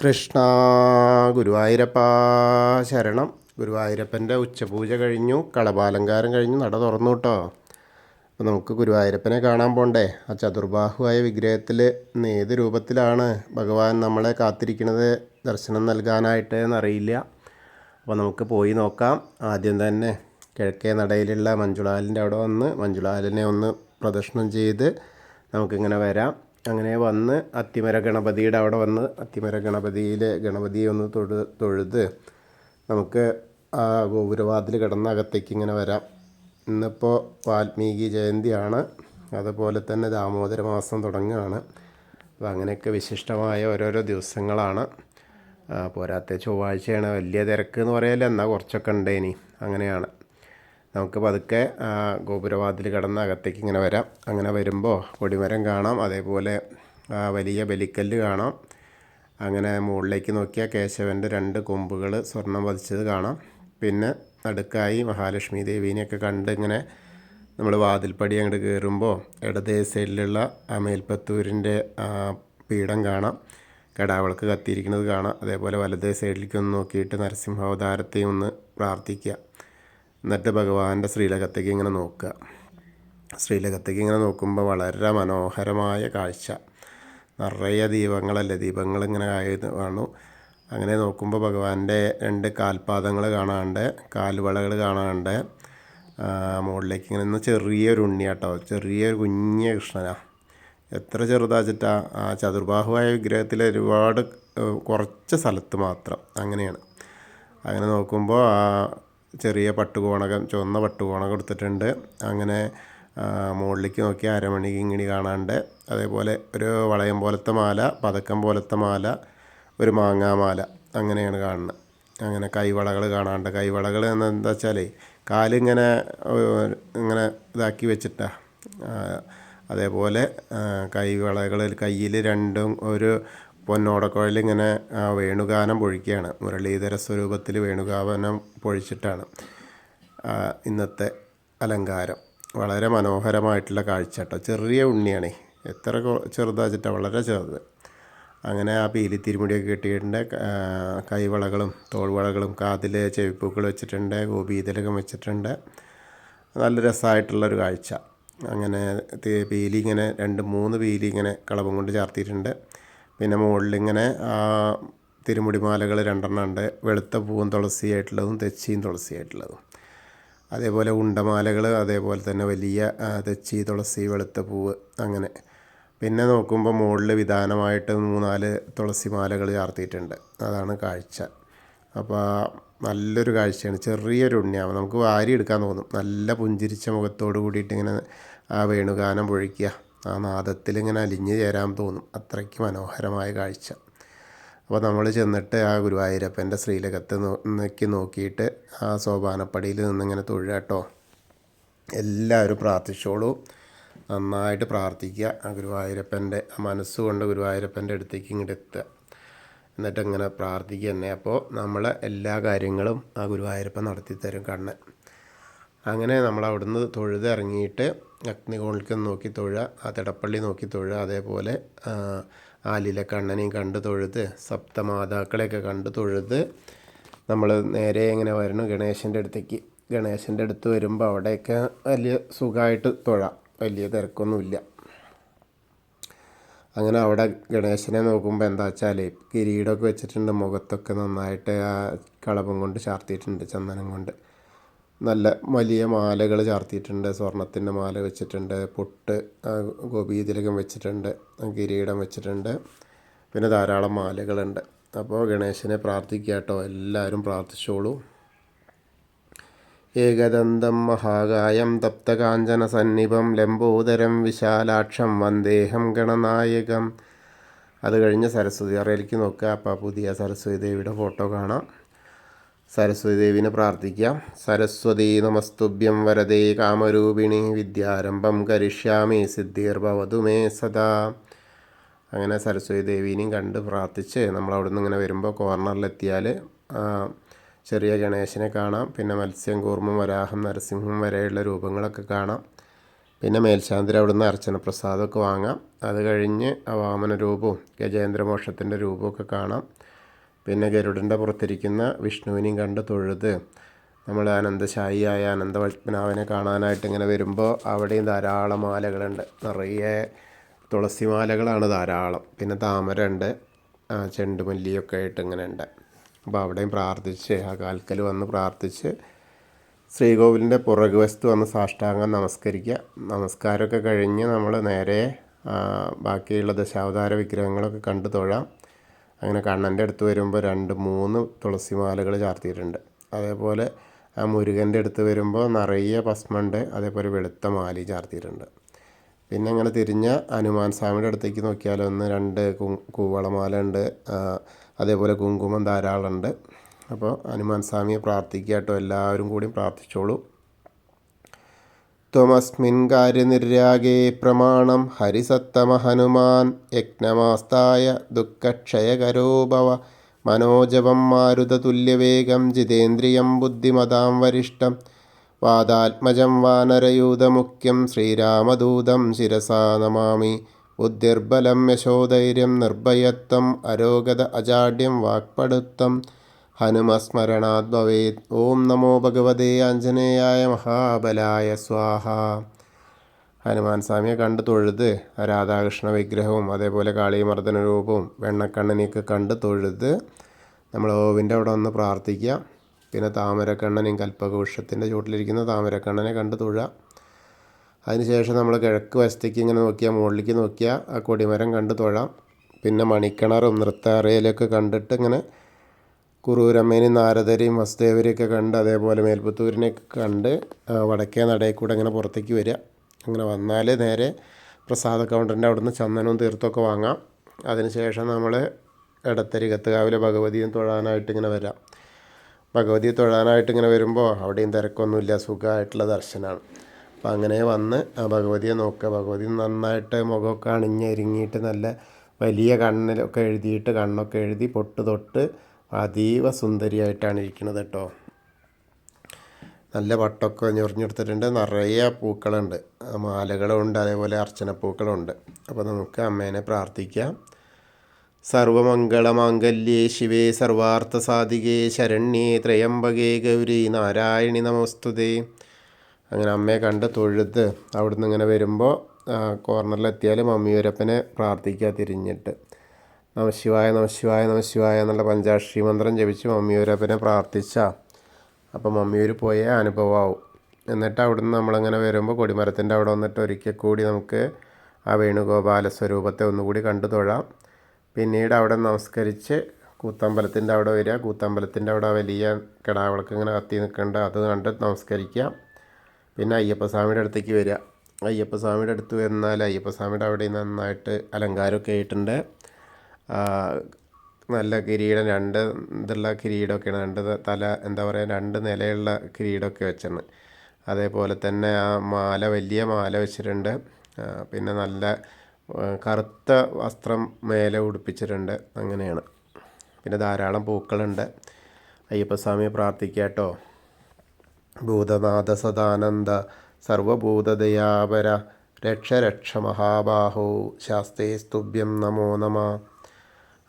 കൃഷ്ണ ഗുരുവായൂരപ്പ ശരണം. ഗുരുവായൂരപ്പൻ്റെ ഉച്ചപൂജ കഴിഞ്ഞു, കളഭാലങ്കാരം കഴിഞ്ഞു, നട തുറന്നു കേട്ടോ. അപ്പോൾ നമുക്ക് ഗുരുവായൂരപ്പനെ കാണാൻ പോണ്ടേ. ആ ചതുർബാഹുവായ വിഗ്രഹത്തിൽ ഇന്ന് ഏത് രൂപത്തിലാണ് ഭഗവാൻ നമ്മളെ കാത്തിരിക്കുന്നത് ദർശനം നൽകാനായിട്ട് എന്നറിയില്ല. അപ്പോൾ നമുക്ക് പോയി നോക്കാം. ആദ്യം തന്നെ കിഴക്കേ നടയിലുള്ള മഞ്ജുളാലിൻ്റെ അവിടെ വന്ന് മഞ്ജുളാലിനെ ഒന്ന് പ്രദക്ഷിണം ചെയ്ത് നമുക്കിങ്ങനെ വരാം. അങ്ങനെ വന്ന് അത്തിമര ഗണപതിയുടെ അവിടെ വന്ന് അത്തിമര ഗണപതിയെ ഒന്ന് തൊഴുത് നമുക്ക് ആ ഗോപുരവാതിൽ കിടന്ന അകത്തേക്ക് ഇങ്ങനെ വരാം. ഇന്നിപ്പോൾ വാൽമീകി ജയന്തിയാണ്, അതുപോലെ തന്നെ ദാമോദര മാസം തുടങ്ങുകയാണ്. അപ്പോൾ അങ്ങനെയൊക്കെ വിശിഷ്ടമായ ഓരോരോ ദിവസങ്ങളാണ്. പോരാത്ത ചൊവ്വാഴ്ചയാണ്, വലിയ തിരക്ക് എന്ന് പറയല്ല, എന്നാൽ കുറച്ചൊക്കെ ഉണ്ടേനി. അങ്ങനെയാണ്. നമുക്ക് പതുക്കെ ഗോപുരവാതിൽ കടന്ന് അകത്തേക്ക് ഇങ്ങനെ വരാം. അങ്ങനെ വരുമ്പോൾ കൊടിമരം കാണാം, അതേപോലെ വലിയ ബലിക്കല്ല് കാണാം. അങ്ങനെ മുകളിലേക്ക് നോക്കിയാൽ കേശവൻ്റെ 2 കൊമ്പുകൾ സ്വർണം പതിച്ചത് കാണാം. പിന്നെ നടുക്കായി മഹാലക്ഷ്മി ദേവീനെയൊക്കെ കണ്ട് ഇങ്ങനെ നമ്മൾ വാതിൽപ്പടി അങ്ങോട്ട് കയറുമ്പോൾ ഇടതേ സൈഡിലുള്ള മേൽപ്പത്തൂരിൻ്റെ പീഠം കാണാം, കടാവിളക്ക് കത്തിയിരിക്കുന്നത് കാണാം. അതേപോലെ വലതേ സൈഡിലേക്ക് ഒന്ന് നോക്കിയിട്ട് നരസിംഹാവതാരത്തെയും ഒന്ന് പ്രാർത്ഥിക്കുക. എന്നിട്ട് ഭഗവാന്റെ ശ്രീലകത്തേക്ക് ഇങ്ങനെ നോക്കുക. ശ്രീലകത്തേക്ക് ഇങ്ങനെ നോക്കുമ്പോൾ വളരെ മനോഹരമായ കാഴ്ച. നിറയെ ദീപങ്ങളല്ലേ, ദീപങ്ങളിങ്ങനെ കാണു. അങ്ങനെ നോക്കുമ്പോൾ ഭഗവാന്റെ 2 കാൽപാദങ്ങൾ കാണാണ്ട്, കാൽവളകൾ കാണാണ്ട്. മുകളിലേക്ക് ഇങ്ങനെ ഒന്ന് ചെറിയൊരു ഉണ്ണിയാട്ടോ, ചെറിയൊരു കുഞ്ഞ കൃഷ്ണനാണ്. എത്ര ചെറുതാച്ചിട്ടാ. ആ ചതുർബാഹുവായ വിഗ്രഹത്തിൽ ഒരുപാട് കുറച്ച് സ്ഥലത്ത് മാത്രം അങ്ങനെയാണ്. അങ്ങനെ നോക്കുമ്പോൾ ചെറിയ പട്ടുകോണകം, ചുവന്ന പട്ടുകോണകം എടുത്തിട്ടുണ്ട്. അങ്ങനെ മുകളിലേക്ക് നോക്കിയാൽ അരമണി കിങ്ങിണി കാണാണ്ട്, അതേപോലെ ഒരു വളയം പോലത്തെ മാല, പതക്കം പോലത്തെ മാല, ഒരു മാങ്ങാമാല, അങ്ങനെയാണ് കാണുന്നത്. അങ്ങനെ കൈവളകൾ കാണാണ്ട്. കൈവളകൾ എന്താ വെച്ചാൽ കാലിങ്ങനെ ഇങ്ങനെ ഇതാക്കി വെച്ചിട്ടാണ്. അതേപോലെ കൈവളകൾ കയ്യിൽ 2 ഒരു പൊന്നോടക്കുഴലിങ്ങനെ വേണുഗാനം പൊഴിക്കുകയാണ്. മുരളീധര സ്വരൂപത്തിൽ വേണുഗാനം പൊഴിച്ചിട്ടാണ് ഇന്നത്തെ അലങ്കാരം. വളരെ മനോഹരമായിട്ടുള്ള കാഴ്ച കേട്ടോ. ചെറിയ ഉണ്ണിയാണേ, എത്ര ചെറുതാച്ചിട്ടാണ്, വളരെ ചെറുത്. അങ്ങനെ ആ പീലി തിരുമുടിയൊക്കെ കെട്ടിയിട്ടുണ്ട്. കൈവളകളും തോൾവളകളും കാതിൽ ചെവിപ്പൂക്കൾ വെച്ചിട്ടുണ്ട്, ഗോപീതിലകം വെച്ചിട്ടുണ്ട്. നല്ല രസമായിട്ടുള്ളൊരു കാഴ്ച. അങ്ങനെ പീലി ഇങ്ങനെ 2-3 പീലി ഇങ്ങനെ കളഭം കൊണ്ട് ചാർത്തിയിട്ടുണ്ട്. പിന്നെ മുകളിലിങ്ങനെ തിരുമുടിമാലകൾ 2 ഉണ്ട്, വെളുത്ത പൂവും തുളസിയായിട്ടുള്ളതും തെച്ചിയും തുളസിയായിട്ടുള്ളതും. അതേപോലെ ഉണ്ടമാലകൾ, അതേപോലെ തന്നെ വലിയ തെച്ചി, തുളസി, വെളുത്ത പൂവ്, അങ്ങനെ. പിന്നെ നോക്കുമ്പോൾ മുകളിൽ വിധാനമായിട്ട് 3-4 തുളസി മാലകൾ ചാർത്തിയിട്ടുണ്ട്. അതാണ് കാഴ്ച. അപ്പോൾ നല്ലൊരു കാഴ്ചയാണ്. ചെറിയൊരു ഉണ്ണിയാവും, നമുക്ക് വാരി എടുക്കാൻ തോന്നും. നല്ല പുഞ്ചിരിച്ച മുഖത്തോട് കൂടിയിട്ട് ഇങ്ങനെ ആ വേണുഗാനം പൊഴിക്കുക, ആ നാദത്തിൽ ഇങ്ങനെ അലിഞ്ഞു ചേരാൻ തോന്നും. അത്രയ്ക്ക് മനോഹരമായ കാഴ്ച. അപ്പോൾ നമ്മൾ ചെന്നിട്ട് ആ ഗുരുവായൂരപ്പൻ്റെ ശ്രീലകത്ത് നോക്കിയിട്ട് ആ സോപാനപ്പടിയിൽ നിന്നിങ്ങനെ തൊഴുക കേട്ടോ. എല്ലാവരും പ്രാർത്ഥിച്ചോളൂ, നന്നായിട്ട് പ്രാർത്ഥിക്കുക. ആ ഗുരുവായൂരപ്പൻ്റെ മനസ്സുകൊണ്ട് ഗുരുവായൂരപ്പൻ്റെ അടുത്തേക്ക് ഇങ്ങോട്ട് എത്തുക. എന്നിട്ട് ഇങ്ങനെ പ്രാർത്ഥിക്കുക തന്നെ. അപ്പോൾ നമ്മളെ എല്ലാ കാര്യങ്ങളും ആ ഗുരുവായൂരപ്പൻ നടത്തിത്തരും കണ്ണ്. അങ്ങനെ നമ്മൾ അവിടുന്ന് തൊഴുത് ഇറങ്ങിയിട്ട് അഗ്നികോണിൽക്കം നോക്കി തൊഴുക, ആ തിടപ്പള്ളി നോക്കി തൊഴുക. അതേപോലെ ആലിലെ കണ്ണനെയും കണ്ട് തൊഴുത്, സപ്തമാതാക്കളെയൊക്കെ കണ്ട് തൊഴുത് നമ്മൾ നേരെ ഇങ്ങനെ വരണം ഗണേശൻ്റെ അടുത്തേക്ക്. ഗണേശൻ്റെ അടുത്ത് വരുമ്പോൾ അവിടെയൊക്കെ വലിയ സുഖമായിട്ട് തൊഴാം, വലിയ തിരക്കൊന്നുമില്ല. അങ്ങനെ അവിടെ ഗണേശനെ നോക്കുമ്പോൾ എന്താ വെച്ചാൽ കിരീടമൊക്കെ വെച്ചിട്ടുണ്ട്, മുഖത്തൊക്കെ നന്നായിട്ട് ആ കളഭം കൊണ്ട് ചാർത്തിയിട്ടുണ്ട്, ചന്ദനം കൊണ്ട്. നല്ല വലിയ മാലകൾ ചാർത്തിയിട്ടുണ്ട്, സ്വർണത്തിൻ്റെ മാല വെച്ചിട്ടുണ്ട്, പൊട്ട് ഗോപീതിലകം വെച്ചിട്ടുണ്ട്, കിരീടം വെച്ചിട്ടുണ്ട്, പിന്നെ ധാരാളം മാലകളുണ്ട്. അപ്പോൾ ഗണേശനെ പ്രാർത്ഥിക്കുക കേട്ടോ. എല്ലാവരും പ്രാർത്ഥിച്ചോളൂ. ഏകദന്തം മഹാകായം തപ്തകാഞ്ചന സന്നിഭം ലംബോദരം വിശാലാക്ഷം വന്ദേഹം ഗണനായകം. അത് കഴിഞ്ഞ് സരസ്വതി അറയിലേക്ക് നോക്കുക. അപ്പോൾ പുതിയ സരസ്വതി ദേവിയുടെ ഫോട്ടോ കാണാം. സരസ്വതി ദേവിനെ പ്രാർത്ഥിക്കാം. സരസ്വതി നമസ്തുഭ്യം വരദേ കാമരൂപിണി വിദ്യാരംഭം കരിഷ്യാമി സിദ്ധിർഭവതു മേ സദാ. അങ്ങനെ സരസ്വതി ദേവീനെയും കണ്ട് പ്രാർത്ഥിച്ച് നമ്മൾ അവിടെ നിന്ന് ഇങ്ങനെ വരുമ്പോൾ കോർണറിലെത്തിയാൽ ചെറിയ ഗണേശനെ കാണാം. പിന്നെ മത്സ്യം, കൂർമ്മം, വരാഹം, നരസിംഹം വരെയുള്ള രൂപങ്ങളൊക്കെ കാണാം. പിന്നെ മേൽശാന്തി അവിടുന്ന് അർച്ചന പ്രസാദമൊക്കെ വാങ്ങാം. അത് കഴിഞ്ഞ് വാമന രൂപവും ഗജേന്ദ്രമോക്ഷത്തിൻ്റെ രൂപമൊക്കെ കാണാം. പിന്നെ ഗരുഡൻ്റെ പുറത്തിരിക്കുന്ന വിഷ്ണുവിനെയും കണ്ട് തൊഴുത് നമ്മൾ ആനന്ദശായിയായ അനന്തപത്മനാഭനെ കാണാനായിട്ട് ഇങ്ങനെ വരുമ്പോൾ അവിടെയും ധാരാളം മാലകളുണ്ട്. നിറയെ തുളസി മാലകളാണ് ധാരാളം. പിന്നെ താമര ഉണ്ട്, ചെണ്ടുമല്ലിയൊക്കെ ആയിട്ട് ഇങ്ങനെ ഉണ്ട്. അപ്പോൾ അവിടെയും പ്രാർത്ഥിച്ച് ആ കാൽക്കൽ വന്ന് പ്രാർത്ഥിച്ച് ശ്രീകോവിലിൻ്റെ പുറകുവശത്ത് വന്ന് സാഷ്ടാംഗം നമസ്കരിക്കുക. നമസ്കാരമൊക്കെ കഴിഞ്ഞ് നമ്മൾ നേരെ ബാക്കിയുള്ള ദശാവതാര വിഗ്രഹങ്ങളൊക്കെ കണ്ടു തൊഴാം. അങ്ങനെ കണ്ണൻ്റെ അടുത്ത് വരുമ്പോൾ 2-3 തുളസി മാലകൾ ചാർത്തിയിട്ടുണ്ട്. അതേപോലെ ആ മുരുകൻ്റെ അടുത്ത് വരുമ്പോൾ നിറയെ ഭസ്മമുണ്ട്, അതേപോലെ വെളുത്ത മാലയും ചാർത്തിയിട്ടുണ്ട്. പിന്നെ അങ്ങനെ തിരിഞ്ഞ ഹനുമാൻ സ്വാമിയുടെ അടുത്തേക്ക് നോക്കിയാൽ 1-2 കൂവളമാല ഉണ്ട്, അതേപോലെ കുങ്കുമം ധാരാളമുണ്ട്. അപ്പോൾ ഹനുമാൻ സ്വാമിയെ പ്രാർത്ഥിക്കുക കേട്ടോ, എല്ലാവരും കൂടി പ്രാർത്ഥിച്ചോളൂ. ത്വമസ്മിൻ കാര്യനിര്യാഗേ പ്രമാണം ഹരിസത്തമ ഹനുമാൻ യജ്ഞമാസ്തായ ദുഃഖക്ഷയകരോ ഭവ മനോജവം മാരുതതുല്യവേഗം ജിതേന്ദ്രിയം ബുദ്ധിമതാം വരിഷ്ഠം വാദാത്മജം വാനരയൂതമുഖ്യം ശ്രീരാമദൂതം ശിരസാ നമാമി ബുദ്ധിർബലം യശോധൈര്യം നിർഭയത്വം അരോഗത അജാഡ്യം വാക്പടുത്തം ഹനുമസ്മരണാത് ഭവേത്. ഓം നമോ ഭഗവതേ ആഞ്ജനേയായ മഹാബലായ സ്വാഹ. ഹനുമാൻ സ്വാമിയെ കണ്ട് തൊഴുത് രാധാകൃഷ്ണ വിഗ്രഹവും അതേപോലെ കാളിമർദ്ദന രൂപവും വെണ്ണക്കണ്ണനെയൊക്കെ കണ്ട് തൊഴുത് നമ്മൾ ഓവിൻ്റെ അവിടെ ഒന്ന് പ്രാർത്ഥിക്കുക. പിന്നെ താമരക്കണ്ണനെയും കൽപ്പകവൃക്ഷത്തിൻ്റെ ചുവട്ടിലിരിക്കുന്ന താമരക്കണ്ണനെ കണ്ട് തൊഴുക. അതിനുശേഷം നമ്മൾ കിഴക്ക് വശത്തേക്ക് ഇങ്ങനെ നോക്കിയാൽ, മുകളിലേക്ക് നോക്കിയാൽ ആ കൊടിമരം കണ്ട് തൊഴാം. പിന്നെ മണിക്കിണറും നൃത്താറയിലൊക്കെ കണ്ടിട്ട് ഇങ്ങനെ കുറൂരമ്മേനെയും നാരദരെയും വസുദേവരെയൊക്കെ കണ്ട് അതേപോലെ മേൽപ്പത്തൂരിനെയൊക്കെ കണ്ട് വടക്കേ നടയിൽ കൂടെ ഇങ്ങനെ പുറത്തേക്ക് വരിക. അങ്ങനെ വന്നാൽ നേരെ പ്രസാദ കൗണ്ടറിൻ്റെ അവിടുന്ന് ചന്ദനവും തീർത്ഥമൊക്കെ വാങ്ങാം. അതിനുശേഷം നമ്മൾ എടത്തരികത്തുകാവിലെ ഭഗവതിയും തൊഴാനായിട്ട് ഇങ്ങനെ വരാം. ഭഗവതിയെ തൊഴാനായിട്ട് ഇങ്ങനെ വരുമ്പോൾ അവിടെയും തിരക്കൊന്നുമില്ല, സുഖമായിട്ടുള്ള ദർശനമാണ്. അപ്പോൾ അങ്ങനെ വന്ന് ആ ഭഗവതിയെ നോക്കുക. ഭഗവതി നന്നായിട്ട് മുഖമൊക്കെ അണിഞ്ഞൊരുങ്ങിയിട്ട് നല്ല വലിയ കണ്ണിലൊക്കെ എഴുതിയിട്ട് കണ്ണൊക്കെ എഴുതി പൊട്ട് തൊട്ട് അതീവ സുന്ദരിയായിട്ടാണ് ഇരിക്കുന്നത് കേട്ടോ. നല്ല പട്ടൊക്കെ ഞൊറിഞ്ഞെടുത്തിട്ടുണ്ട്, നിറയെ പൂക്കളുണ്ട്, മാലകളുണ്ട്, അതേപോലെ അർച്ചനപ്പൂക്കളുണ്ട്. അപ്പോൾ നമുക്ക് അമ്മേനെ പ്രാർത്ഥിക്കാം. സർവമംഗളമാംഗല്യേ ശിവേ സർവാർത്ഥസാധികേ ശരണ്യേ ത്രയംബകേ ഗൗരി നാരായണി നമോസ്തുതേ. അങ്ങനെ അമ്മയെ കണ്ട് തൊഴുത് അവിടുന്ന് ഇങ്ങനെ വരുമ്പോൾ കോർണറിലെത്തിയാൽ മമ്മിയൂരപ്പനെ പ്രാർത്ഥിക്കുക തിരിഞ്ഞിട്ട്. നമശിവായ നമശിവായ നമശിവായ എന്നുള്ള പഞ്ചാക്ഷരി മന്ത്രം ജപിച്ച് മമ്മിയൂരപ്പനെ പ്രാർത്ഥിച്ചാൽ അപ്പോൾ മമ്മിയൂർ പോയ അനുഭവമാവും. എന്നിട്ട് അവിടുന്ന് നമ്മളങ്ങനെ വരുമ്പോൾ കൊടിമരത്തിൻ്റെ അവിടെ വന്നിട്ട് ഒരിക്കൽ കൂടി നമുക്ക് ആ വേണുഗോപാല സ്വരൂപത്തെ ഒന്നുകൂടി കണ്ടു തൊഴാം. പിന്നീട് അവിടെ നമസ്കരിച്ച് കൂത്തമ്പലത്തിൻ്റെ അവിടെ വരിക. കൂത്തമ്പലത്തിൻ്റെ അവിടെ വലിയ കിടാവിളക്ക് ഇങ്ങനെ കത്തി നിൽക്കേണ്ട, അത് കണ്ട് നമസ്കരിക്കുക. പിന്നെ അയ്യപ്പസ്വാമിയുടെ അടുത്തേക്ക് വരിക. അയ്യപ്പസ്വാമിയുടെ അടുത്ത് വന്നാൽ അയ്യപ്പസ്വാമിയുടെ അവിടെ നന്നായിട്ട് അലങ്കാരമൊക്കെ ആയിട്ടുണ്ട്. നല്ല കിരീടം, 2 ഇതുള്ള കിരീടമൊക്കെയാണ്, 2 തല എന്താ പറയുക 2 നിലയുള്ള കിരീടമൊക്കെ വെച്ചാണ്. അതേപോലെ തന്നെ ആ മാല, വലിയ മാല വെച്ചിട്ടുണ്ട്. പിന്നെ നല്ല കറുത്ത വസ്ത്രം മേലെ ഉടുപ്പിച്ചിട്ടുണ്ട്. അങ്ങനെയാണ്. പിന്നെ ധാരാളം പൂക്കളുണ്ട്. അയ്യപ്പസ്വാമിയെ പ്രാർത്ഥിക്കുക കേട്ടോ. ഭൂതനാഥ സദാനന്ദ സർവഭൂതദയാപര രക്ഷ രക്ഷ മഹാബാഹോ ശാസ്തേ സ്തുഭ്യം നമോ നമ.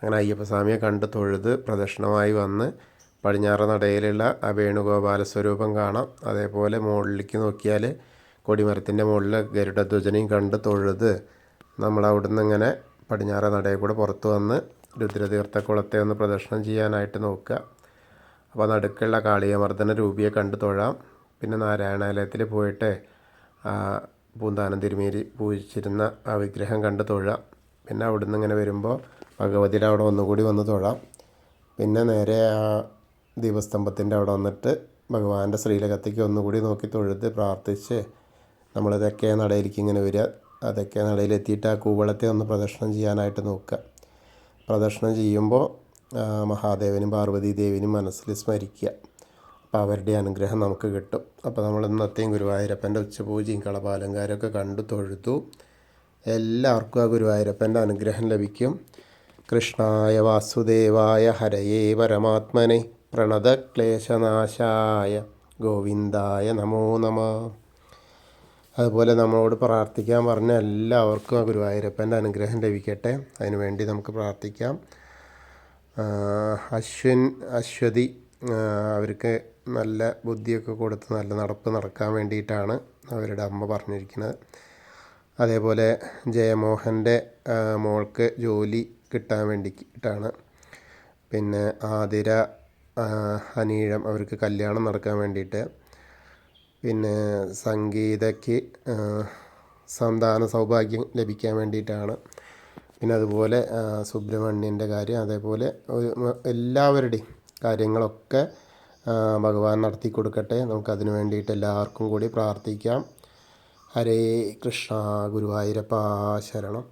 അങ്ങനെ അയ്യപ്പസ്വാമിയെ കണ്ട് തൊഴുത് പ്രദക്ഷിണമായി വന്ന് പടിഞ്ഞാറ് നടയിലുള്ള ആ വേണുഗോപാല സ്വരൂപം കാണാം. അതേപോലെ മുകളിലേക്ക് നോക്കിയാൽ കൊടിമരത്തിൻ്റെ മുകളിൽ ഗരുഡധ്വജനെയും കണ്ട് തൊഴുത് നമ്മളവിടുന്ന് ഇങ്ങനെ പടിഞ്ഞാറ് നടയിൽ കൂടെ പുറത്ത് വന്ന് രുദ്രതീർത്ഥക്കുളത്തെ ഒന്ന് പ്രദക്ഷിണം ചെയ്യാനായിട്ട് നോക്കുക. അപ്പോൾ നടുക്കുള്ള കാളിയമർദ്ദന രൂപിയെ കണ്ട് തൊഴാം. പിന്നെ നാരായണാലയത്തിൽ പോയിട്ട് പൂന്താനം തിരുമേരി പൂജിച്ചിരുന്ന ആ വിഗ്രഹം കണ്ട് തൊഴാം. പിന്നെ അവിടുന്ന് ഇങ്ങനെ വരുമ്പോൾ ഭഗവതിയുടെ അവിടെ ഒന്നുകൂടി വന്ന് തൊഴാം. പിന്നെ നേരെ ആ ദീപസ്തംഭത്തിൻ്റെ അവിടെ വന്നിട്ട് ഭഗവാന്റെ ശ്രീലകത്തേക്ക് ഒന്നുകൂടി നോക്കി തൊഴുത് പ്രാർത്ഥിച്ച് നമ്മൾ തെക്കേ നടയിലേക്ക് ഇങ്ങനെ വരിക. അതൊക്കെ നടയിലെത്തിയിട്ട് ആ കൂവളത്തെ ഒന്ന് പ്രദക്ഷിണം ചെയ്യാനായിട്ട് നോക്കുക. പ്രദക്ഷിണം ചെയ്യുമ്പോൾ മഹാദേവനും പാർവതി ദേവിനും മനസ്സിൽ സ്മരിക്കുക. അപ്പോൾ അവരുടെ അനുഗ്രഹം നമുക്ക് കിട്ടും. അപ്പോൾ നമ്മൾ ഇന്നത്തെയും ഗുരുവായൂരപ്പൻ്റെ ഉച്ചപൂജയും കളഭാലങ്കാരമൊക്കെ കണ്ടു തൊഴുതു. എല്ലാവർക്കും ആ ഗുരുവായൂരപ്പൻ്റെ അനുഗ്രഹം ലഭിക്കും. കൃഷ്ണായ വാസുദേവായ ഹരയേ പരമാത്മനെ പ്രണതക്ലേശനാശായ ഗോവിന്ദായ നമോ നമഃ. അതുപോലെ നമ്മളോട് പ്രാർത്ഥിക്കാൻ പറഞ്ഞ എല്ലാവർക്കും ആ ഗുരുവായൂരപ്പൻ്റെ അനുഗ്രഹം ലഭിക്കട്ടെ. അതിനുവേണ്ടി നമുക്ക് പ്രാർത്ഥിക്കാം. അശ്വതി അവർക്ക് നല്ല ബുദ്ധിയൊക്കെ കൊടുത്ത് നല്ല നടപ്പ് നടക്കാൻ വേണ്ടിയിട്ടാണ് അവരുടെ അമ്മ പറഞ്ഞിരിക്കുന്നത്. അതേപോലെ ജയമോഹൻ്റെ മോൾക്ക് ജോലി കിട്ടാൻ വേണ്ടിയിട്ടാണ്. പിന്നെ ആതിര, അനീഴം അവർക്ക് കല്യാണം നടക്കാൻ വേണ്ടിയിട്ട്. പിന്നെ സംഗീതയ്ക്ക് സന്താന സൗഭാഗ്യം ലഭിക്കാൻ വേണ്ടിയിട്ടാണ്. പിന്നെ അതുപോലെ സുബ്രഹ്മണ്യൻ്റെ കാര്യം, അതേപോലെ എല്ലാവരുടെയും കാര്യങ്ങളൊക്കെ ഭഗവാൻ നടത്തി കൊടുക്കട്ടെ. നമുക്കതിന് വേണ്ടിയിട്ട് എല്ലാവർക്കും കൂടി പ്രാർത്ഥിക്കാം. ഹരേ കൃഷ്ണ. ഗുരുവായൂരപ്പ ശരണം.